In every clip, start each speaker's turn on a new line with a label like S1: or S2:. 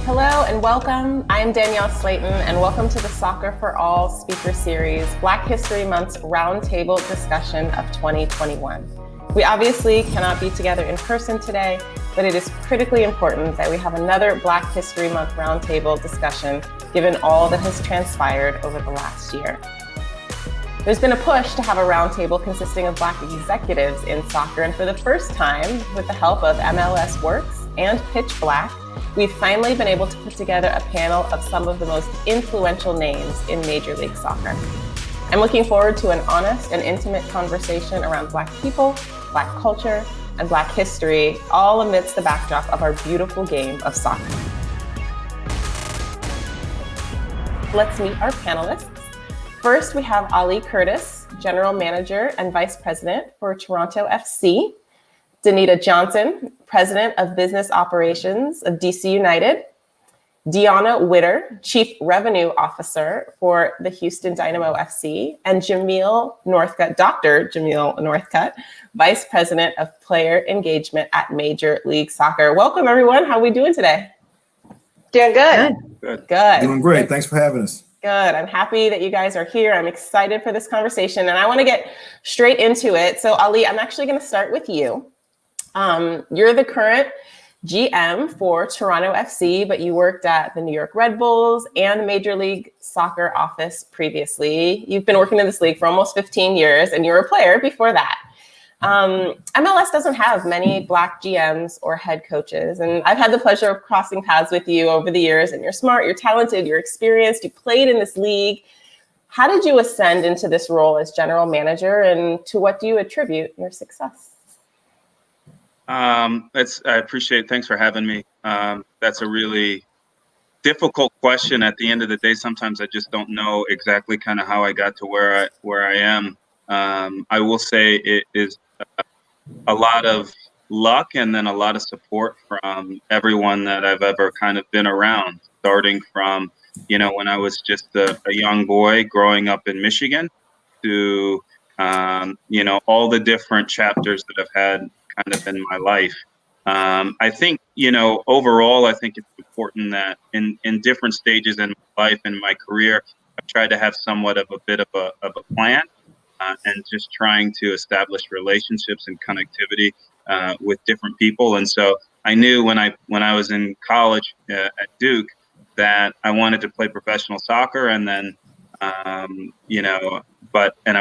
S1: Hello and welcome. I am Danielle Slaton and welcome to the Soccer for All speaker series, Black History Month's Roundtable discussion of 2021. We obviously cannot be together in person today, but it is critically important that we have another Black History Month Roundtable discussion given all that has transpired over the last year. There's been a push to have a roundtable consisting of Black executives in soccer, and for the first time, with the help of MLS Works and Pitch Black, we've finally been able to put together a panel of some of the most influential names in Major League Soccer. I'm looking forward to an honest and intimate conversation around Black people, Black culture, and Black history, all amidst the backdrop of our beautiful game of soccer. Let's meet our panelists. First, we have Ali Curtis, General Manager and Vice President for Toronto FC. Danita Johnson, President of Business Operations of DC United. Dionna Widder, Chief Revenue Officer for the Houston Dynamo FC. And Jamil Northcutt, Dr. Jamil Northcutt, Vice President of Player Engagement at Major League Soccer. Welcome, everyone. How are we doing today?
S2: Doing good.
S1: Good.
S3: Doing great. Thanks for having us.
S1: Good. I'm happy that you guys are here. I'm excited for this conversation, and I want to get straight into it. So, Ali, I'm actually going to start with you. You're the current GM for Toronto FC, but you worked at the New York Red Bulls and the Major League Soccer office previously. You've been working in this league for almost 15 years, and you were a player before that. MLS doesn't have many Black GMs or head coaches, and I've had the pleasure of crossing paths with you over the years, and you're smart, you're talented, you're experienced, you played in this league. How did you ascend into this role as general manager, and to what do you attribute your success?
S4: I appreciate it. Thanks for having me. That's a really difficult question. At the end of the day, sometimes I just don't know exactly kind of how I got to where I am. I will say it is a lot of luck and then a lot of support from everyone that I've ever kind of been around, starting from, when I was just a young boy growing up in Michigan to, all the different chapters that I've had kind of in my life. I think, overall, I think it's important that in different stages in my life and my career, I've tried to have somewhat of a bit of a plan. And just trying to establish relationships and connectivity with different people. And so I knew when I was in college at Duke that I wanted to play professional soccer, and then I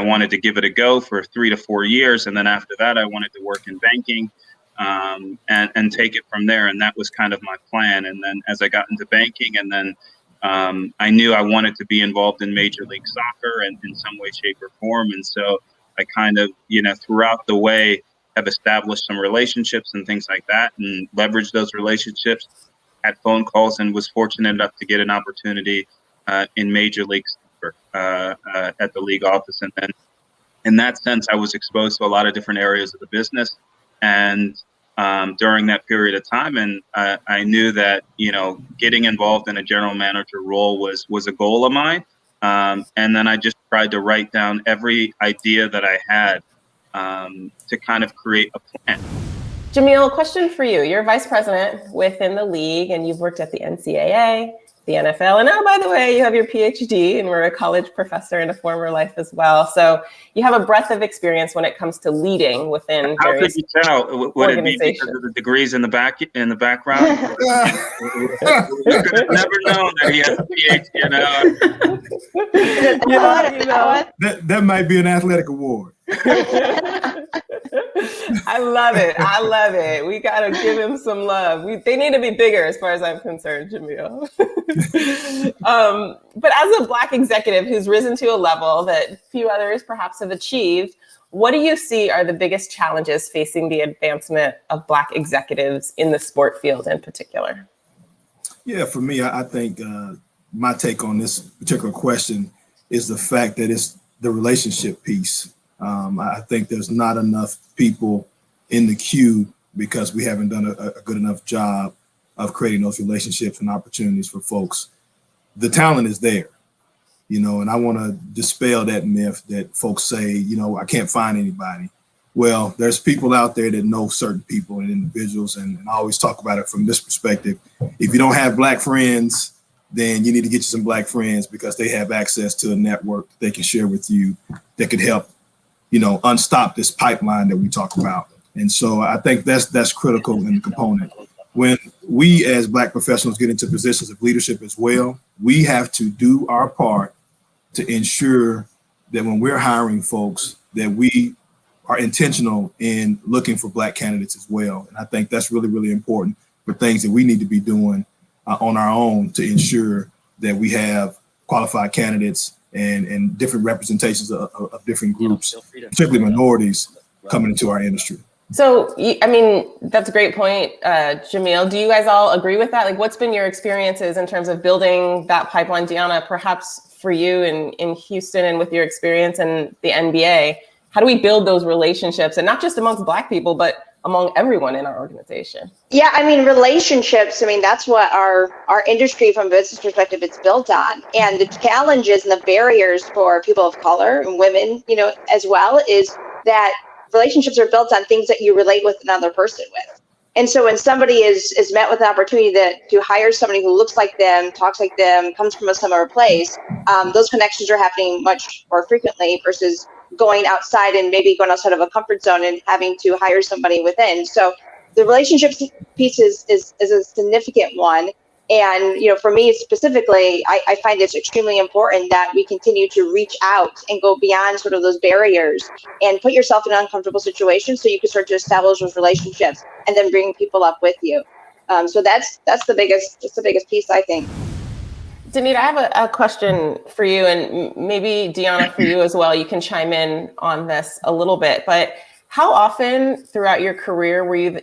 S4: wanted to give it a go for 3 to 4 years, and then after that I wanted to work in banking and take it from there. And that was kind of my plan. And then as I got into banking, and then I knew I wanted to be involved in Major League Soccer and in some way, shape, or form. And so I kind of, throughout the way have established some relationships and things like that, and leveraged those relationships, had phone calls, and was fortunate enough to get an opportunity in Major League Soccer at the league office. And then in that sense, I was exposed to a lot of different areas of the business. And during that period of time, and I knew that getting involved in a general manager role was a goal of mine, and then I just tried to write down every idea that I had to kind of create a plan.
S1: Jamil, question for you. You're vice president within the league, and you've worked at the NCAA, the NFL, and by the way, you have your PhD, and we're a college professor in a former life as well. So you have a breadth of experience when it comes to leading within
S4: How
S1: various
S4: could you tell? Would it be because of the degrees in the background? You could have never known that he has a PhD.
S3: That might be an athletic award.
S1: I love it. We got to give him some love. They need to be bigger as far as I'm concerned, Jamil. But as a Black executive who's risen to a level that few others perhaps have achieved, what do you see are the biggest challenges facing the advancement of Black executives in the sport field in particular?
S3: Yeah, for me, I think my take on this particular question is the fact that it's the relationship piece. I think there's not enough people in the queue because we haven't done a good enough job of creating those relationships and opportunities for folks. The talent is there, and I want to dispel that myth that folks say, I can't find anybody. Well, there's people out there that know certain people and individuals, and I always talk about it from this perspective. If you don't have Black friends, then you need to get you some Black friends, because they have access to a network that they can share with you that could help, unstop this pipeline that we talk about. And so I think that's critical in the component. When we as Black professionals get into positions of leadership as well, we have to do our part to ensure that when we're hiring folks, that we are intentional in looking for Black candidates as well. And I think that's really, really important for things that we need to be doing on our own to ensure that we have qualified candidates and different representations of different groups, particularly minorities, coming into our industry.
S1: So, I mean, that's a great point, Jamil. Do you guys all agree with that? Like, what's been your experiences in terms of building that pipeline? Dionna, perhaps for you in Houston and with your experience in the NBA, how do we build those relationships, and not just amongst Black people, but among everyone in our organization?
S2: Yeah, I mean, relationships, that's what our industry from a business perspective is built on. And the challenges and the barriers for people of color and women, as well, is that relationships are built on things that you relate with another person with. And so when somebody is met with an opportunity to hire somebody who looks like them, talks like them, comes from a similar place, those connections are happening much more frequently versus going outside and maybe going outside of a comfort zone and having to hire somebody within. So the relationships piece is a significant one. And, for me specifically, I find it's extremely important that we continue to reach out and go beyond sort of those barriers and put yourself in uncomfortable situations so you can start to establish those relationships and then bring people up with you. So that's the biggest piece, I think.
S1: Danita, I have a question for you, and maybe Dionna, for you as well. You can chime in on this a little bit, but how often throughout your career were you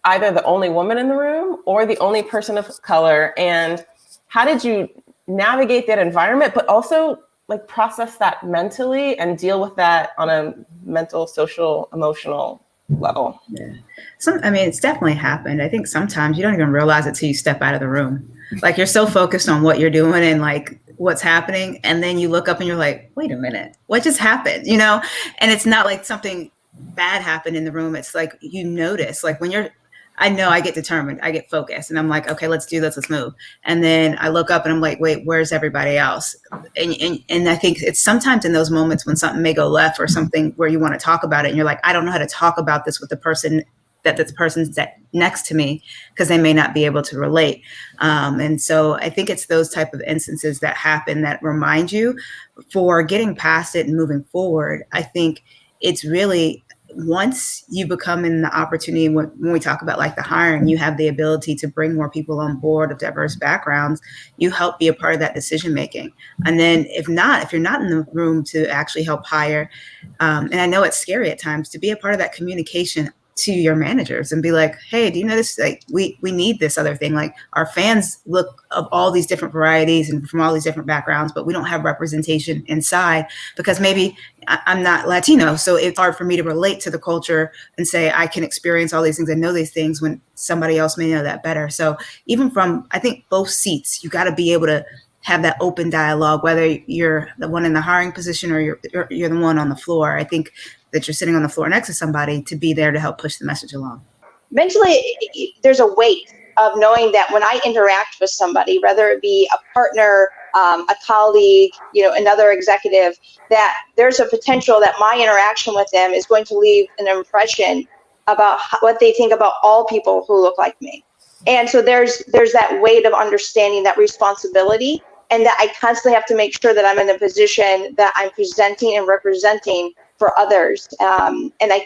S1: either the only woman in the room or the only person of color? And how did you navigate that environment, but also like process that mentally and deal with that on a mental, social, emotional level?
S5: Yeah. It's definitely happened. I think sometimes you don't even realize it till you step out of the room. Like, you're so focused on what you're doing and like what's happening. And then you look up and you're like, wait a minute, what just happened? And it's not like something bad happened in the room. It's like, you notice, like I know I get determined, I get focused, and I'm like, okay, let's do this, let's move. And then I look up and I'm like, wait, where's everybody else? And I think it's sometimes in those moments when something may go left or something where you want to talk about it and you're like, I don't know how to talk about this with the person that's next to me, because they may not be able to relate. And so I think it's those type of instances that happen that remind you for getting past it and moving forward. I think it's really, once you become in the opportunity, when we talk about like the hiring, you have the ability to bring more people on board of diverse backgrounds, you help be a part of that decision making. And then if you're not in the room to actually help hire, and I know it's scary at times, to be a part of that communication to your managers and be like, hey, do you know this? Like, we need this other thing. Like, our fans look of all these different varieties and from all these different backgrounds, but we don't have representation inside because maybe I'm not Latino. So it's hard for me to relate to the culture and say I can experience all these things and know these things when somebody else may know that better. So even from, I think, both seats, you got to be able to have that open dialogue, whether you're the one in the hiring position or you're the one on the floor. I think that you're sitting on the floor next to somebody to be there to help push the message along.
S2: Mentally, there's a weight of knowing that when I interact with somebody, whether it be a partner, a colleague, another executive, that there's a potential that my interaction with them is going to leave an impression about what they think about all people who look like me. And so there's that weight of understanding that responsibility, and that I constantly have to make sure that I'm in a position that I'm presenting and representing for others. And I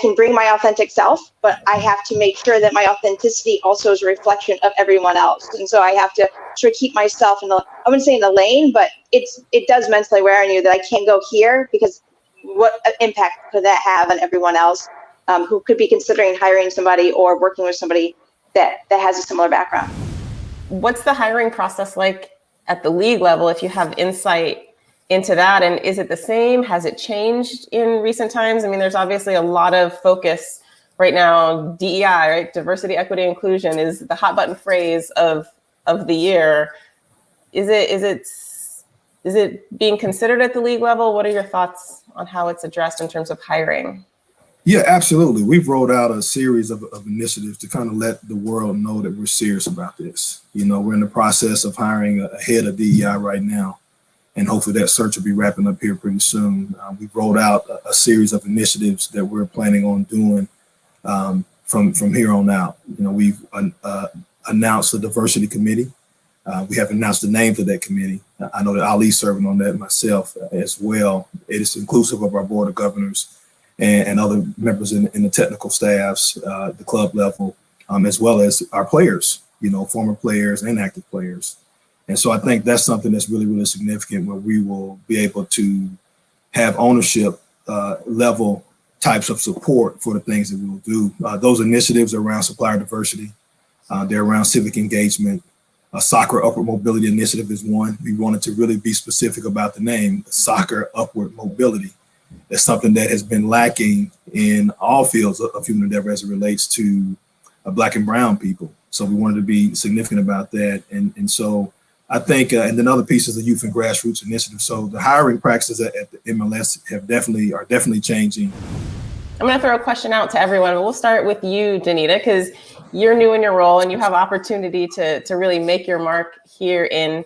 S2: can bring my authentic self, but I have to make sure that my authenticity also is a reflection of everyone else. And so I have to sort of keep myself I wouldn't say in the lane, but it does mentally wear on you that I can't go here, because what impact could that have on everyone else who could be considering hiring somebody or working with somebody that has a similar background?
S1: What's the hiring process like at the league level, if you have insight into that? And is it the same? Has it changed in recent times? I mean, there's obviously a lot of focus right now. DEI, right? Diversity, equity, inclusion is the hot button phrase of the year. Is it being considered at the league level? What are your thoughts on how it's addressed in terms of hiring?
S3: Yeah, absolutely. We've rolled out a series of initiatives to kind of let the world know that we're serious about this. You know, we're in the process of hiring a head of DEI right now, and hopefully that search will be wrapping up here pretty soon. We've rolled out a series of initiatives that we're planning on doing from here on out. You know, we've announced the diversity committee. We have announced the names of that committee. I know that Ali's serving on that myself as well. It is inclusive of our board of governors and other members in the technical staffs, the club level, as well as our players, you know, former players and active players. And so I think that's something that's really, really significant, where we will be able to have ownership level types of support for the things that we will do. Those initiatives are around supplier diversity. They're around civic engagement. Soccer Upward Mobility Initiative is one. We wanted to really be specific about the name, Soccer Upward Mobility. That's something that has been lacking in all fields of human endeavor as it relates to Black and brown people. So we wanted to be significant about that. And so I think, and then other pieces of youth and grassroots initiative. So the hiring practices at the MLS are definitely changing.
S1: I'm going to throw a question out to everyone. We'll start with you, Danita, because you're new in your role and you have opportunity to really make your mark here in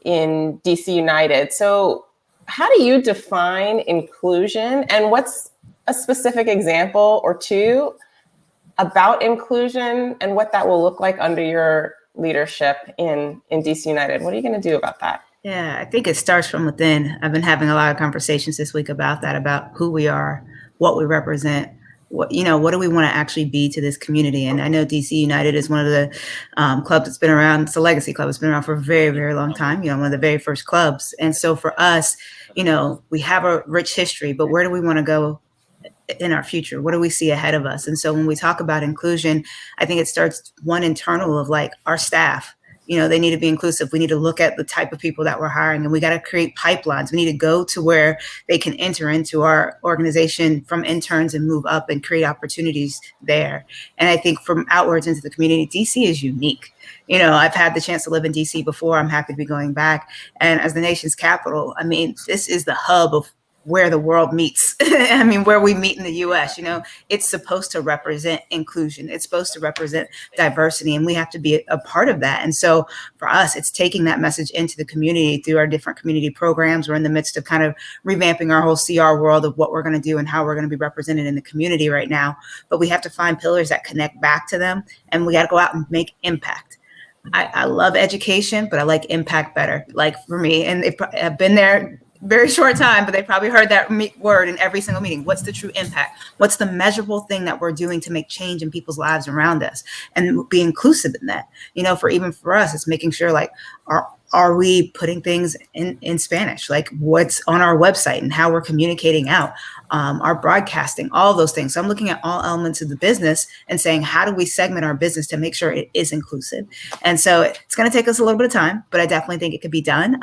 S1: DC United. So how do you define inclusion, and what's a specific example or two about inclusion and what that will look like under your leadership in DC United? What are you going to do about that?
S5: Yeah, I think it starts from within. I've been having a lot of conversations this week about that, about who we are, what we represent, what do we want to actually be to this community? And I know DC United is one of the clubs that's been around. It's a legacy club. It's been around for a very, very long time. You know, one of the very first clubs. And so for us, you know, we have a rich history, but where do we want to go in our future? What do we see ahead of us? And so when we talk about inclusion, I think it starts one internal of like our staff. You know, they need to be inclusive. We need to look at the type of people that we're hiring, and we got to create pipelines. We need to go to where they can enter into our organization from interns and move up and create opportunities there. And I think from outwards into the community, DC is unique. You know, I've had the chance to live in DC before. I'm happy to be going back. And as the nation's capital, I mean, this is the hub of where the world meets. I mean, where we meet in the US, you know, it's supposed to represent inclusion. It's supposed to represent diversity, and we have to be a part of that. And so for us, it's taking that message into the community through our different community programs. We're in the midst of kind of revamping our whole CR world of what we're going to do and how we're going to be represented in the community right now. But we have to find pillars that connect back to them, and we got to go out and make impact. I love education, but I like impact better, like for me. And I've been there very short time, but they probably heard that word in every single meeting. What's the true impact? What's the measurable thing that we're doing to make change in people's lives around us, and be inclusive in that? You know, even for us, it's making sure like, are we putting things in Spanish, like what's on our website and how we're communicating out, our broadcasting, all those things. So I'm looking at all elements of the business and saying, how do we segment our business to make sure it is inclusive? And so it's going to take us a little bit of time, but I definitely think it could be done.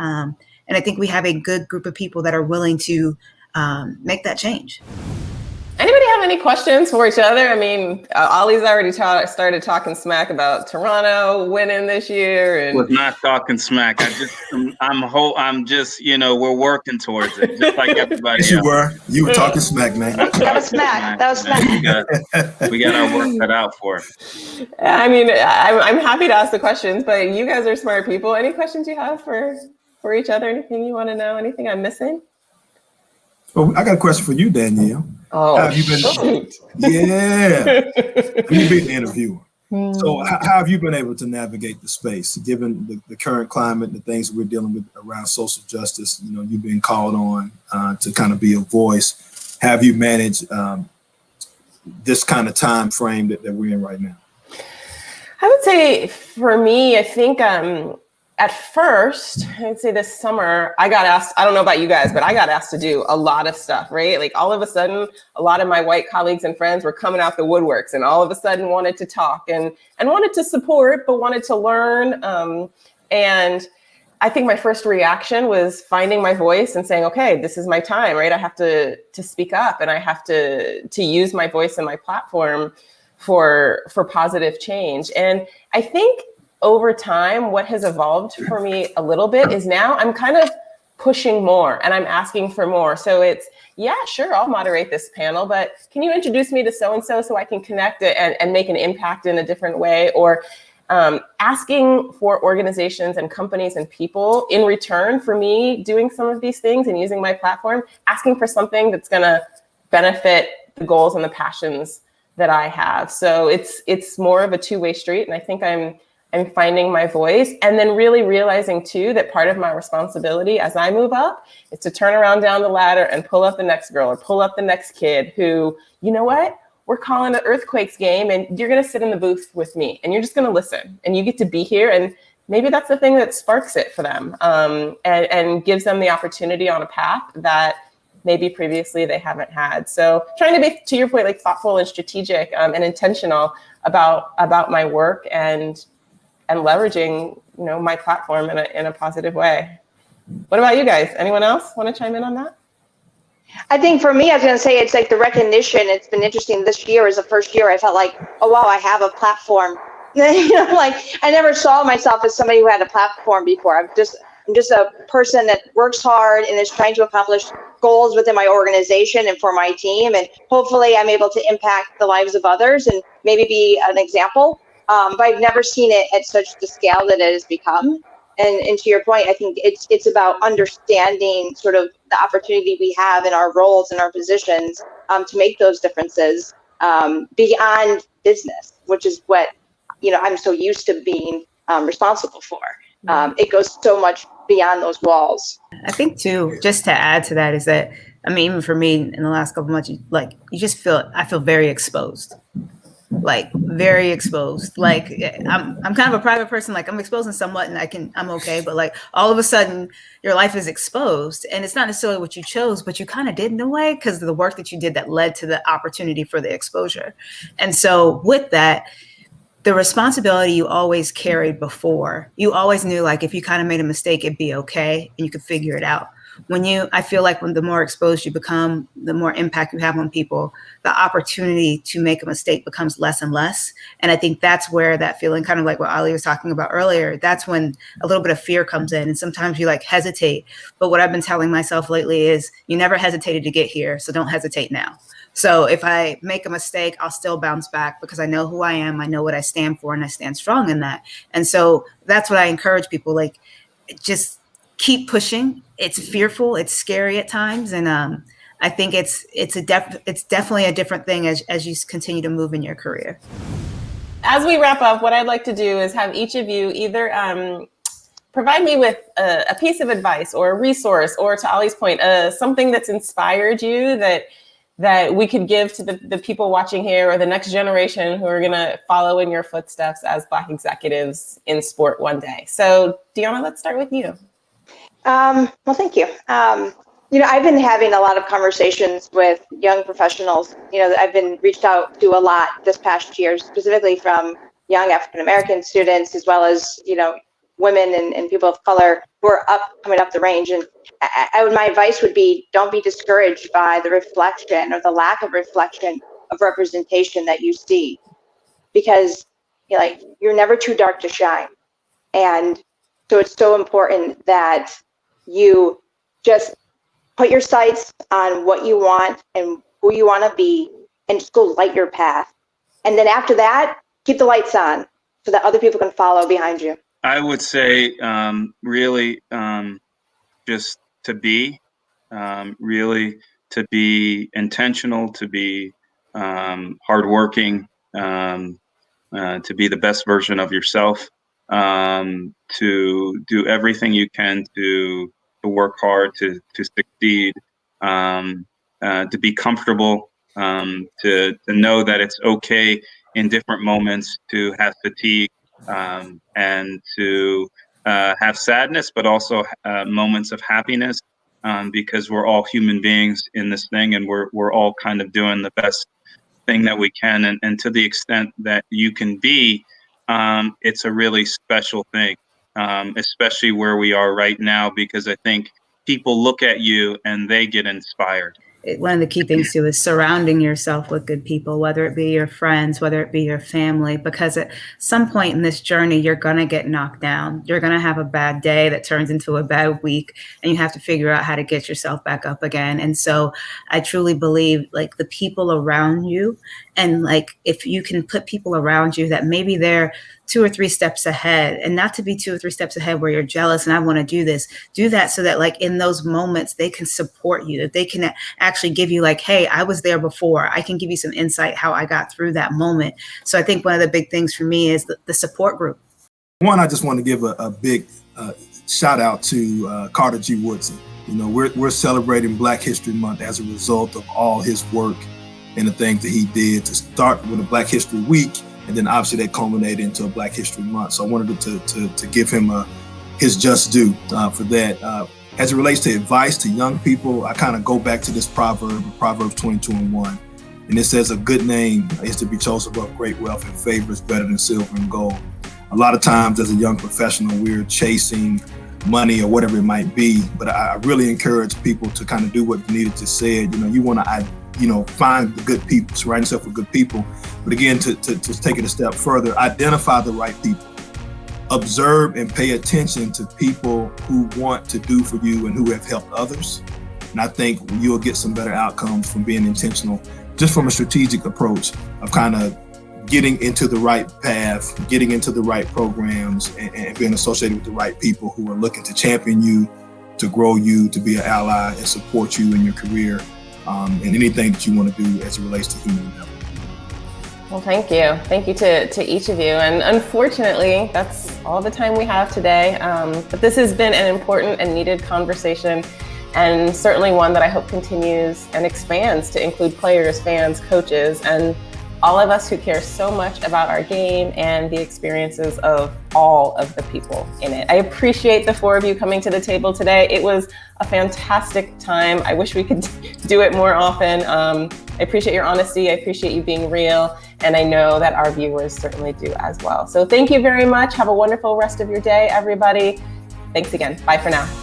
S5: And I think we have a good group of people that are willing to make that change.
S1: Anybody have any questions for each other? I mean, Ollie's already started talking smack about Toronto winning this year. And
S4: was not talking smack. I'm just, you know, we're working towards it, just like everybody else.
S3: You were talking smack, man.
S2: That was smack.
S4: We got our work cut out for it.
S1: I mean, I'm happy to ask the questions, but you guys are smart people. Any questions you have for each other? Anything you want to know? Anything I'm missing?
S3: Well, I got a question for you, Danielle.
S1: Oh,
S3: how have you been? Yeah, you've been an interviewer. So how have you been able to navigate the space, given the current climate, the things we're dealing with around social justice? You know, you've been called on to kind of be a voice. How have you managed this kind of time frame that we're in right now?
S1: I would say for me, I think at first, I'd say this summer, I got asked, I don't know about you guys, but I got asked to do a lot of stuff, right? Like all of a sudden, a lot of my white colleagues and friends were coming out the woodworks and all of a sudden wanted to talk and wanted to support, but wanted to learn. And I think my first reaction was finding my voice and saying, okay, this is my time, right? I have to speak up, and I have to use my voice and my platform for positive change. And I think over time, what has evolved for me a little bit is now I'm kind of pushing more and I'm asking for more. So it's, yeah, sure, I'll moderate this panel, but can you introduce me to so-and-so so I can connect it and make an impact in a different way? Or asking for organizations and companies and people in return for me doing some of these things and using my platform, asking for something that's going to benefit the goals and the passions that I have. So it's more of a two-way street. And I think I'm finding my voice, and then really realizing too that part of my responsibility as I move up is to turn around down the ladder and pull up the next girl or pull up the next kid who, you know what, we're calling an Earthquakes game and you're going to sit in the booth with me and you're just going to listen and you get to be here. And maybe that's the thing that sparks it for them, and gives them the opportunity on a path that maybe previously they haven't had. So trying to be, to your point, like thoughtful and strategic and intentional about my work and leveraging, you know, my platform in a positive way. What about you guys? Anyone else want to chime in on that?
S2: I think for me, I was going to say, it's like the recognition. It's been interesting. This year is the first year I felt like, oh, wow, I have a platform. You know, like I never saw myself as somebody who had a platform before. I'm just a person that works hard and is trying to accomplish goals within my organization and for my team. And hopefully I'm able to impact the lives of others and maybe be an example. But I've never seen it at such the scale that it has become. And to your point, I think it's about understanding sort of the opportunity we have in our roles and our positions to make those differences beyond business, which is what, you know, I'm so used to being responsible for. It goes so much beyond those walls.
S5: I think too, just to add to that, is that, I mean, even for me in the last couple of months, I feel very exposed. Like very exposed. Like I'm kind of a private person. Like I'm exposing somewhat and I'm okay. But like all of a sudden your life is exposed, and it's not necessarily what you chose, but you kind of did in a way because of the work that you did that led to the opportunity for the exposure. And so with that, the responsibility you always carried before, you always knew like if you kind of made a mistake, it'd be okay and you could figure it out. I feel like when the more exposed you become, the more impact you have on people, the opportunity to make a mistake becomes less and less. And I think that's where that feeling, kind of like what Ali was talking about earlier, that's when a little bit of fear comes in. And sometimes you like hesitate. But what I've been telling myself lately is you never hesitated to get here, so don't hesitate now. So if I make a mistake, I'll still bounce back because I know who I am, I know what I stand for, and I stand strong in that. And so that's what I encourage people, like just keep pushing. It's fearful, it's scary at times, and I think it's definitely a different thing as you continue to move in your career.
S1: As we wrap up, what I'd like to do is have each of you either provide me with a piece of advice or a resource, or to Ali's point, something that's inspired you that we could give to the people watching here or the next generation who are going to follow in your footsteps as Black executives in sport one day. So Dionna, let's start with you.
S2: Well, thank you. You know, I've been having a lot of conversations with young professionals. You know, I've been reached out to a lot this past year, specifically from young African-American students, as well as, you know, women and people of color who are coming up the range. And my advice would be, don't be discouraged by the reflection or the lack of reflection of representation that you see, because you're never too dark to shine. And so it's so important that you just put your sights on what you want and who you want to be, and just go light your path. And then after that, keep the lights on so that other people can follow behind you.
S4: I would say really just to be intentional, to be hardworking, to be the best version of yourself, to do everything you can to work hard, to succeed, to be comfortable, to know that it's okay in different moments to have fatigue, and to have sadness, but also moments of happiness, because we're all human beings in this thing, and we're all kind of doing the best thing that we can. And to the extent that you can be, it's a really special thing, especially where we are right now, because I think people look at you and they get inspired.
S5: one of the key things too is surrounding yourself with good people, whether it be your friends, whether it be your family, because at some point in this journey, you're going to get knocked down. You're going to have a bad day that turns into a bad week, and you have to figure out how to get yourself back up again. And so I truly believe like the people around you, and like if you can put people around you that maybe they're 2 or 3 steps ahead, and not to be 2 or 3 steps ahead where you're jealous and I want to do this, do that so that like in those moments they can support you, that they can actually give you like, hey, I was there before. I can give you some insight how I got through that moment. So I think one of the big things for me is the support group.
S3: One, I just want to give a big shout out to Carter G. Woodson. You know, we're celebrating Black History Month as a result of all his work and the things that he did to start with a Black History Week. And then obviously that culminated into a Black History Month. So I wanted to give him his just due for that. As it relates to advice to young people, I kind of go back to this proverb, Proverbs 22:1. And it says, a good name is to be chosen above great wealth, and favor is better than silver and gold. A lot of times as a young professional, we're chasing money or whatever it might be. But I really encourage people to kind of do what Danita just said. You know, you want to find the good people, surround yourself with good people. But again, to take it a step further, identify the right people. Observe and pay attention to people who want to do for you and who have helped others. And I think you'll get some better outcomes from being intentional, just from a strategic approach of kind of getting into the right path, getting into the right programs, and being associated with the right people who are looking to champion you, to grow you, to be an ally and support you in your career. And anything that you want to do as it relates to human development.
S1: Well, thank you. Thank you to each of you. And unfortunately, that's all the time we have today. But this has been an important and needed conversation, and certainly one that I hope continues and expands to include players, fans, coaches, and all of us who care so much about our game and the experiences of all of the people in it. I appreciate the 4 of you coming to the table today. It was a fantastic time. I wish we could do it more often. I appreciate your honesty. I appreciate you being real. And I know that our viewers certainly do as well. So thank you very much. Have a wonderful rest of your day, everybody. Thanks again. Bye for now.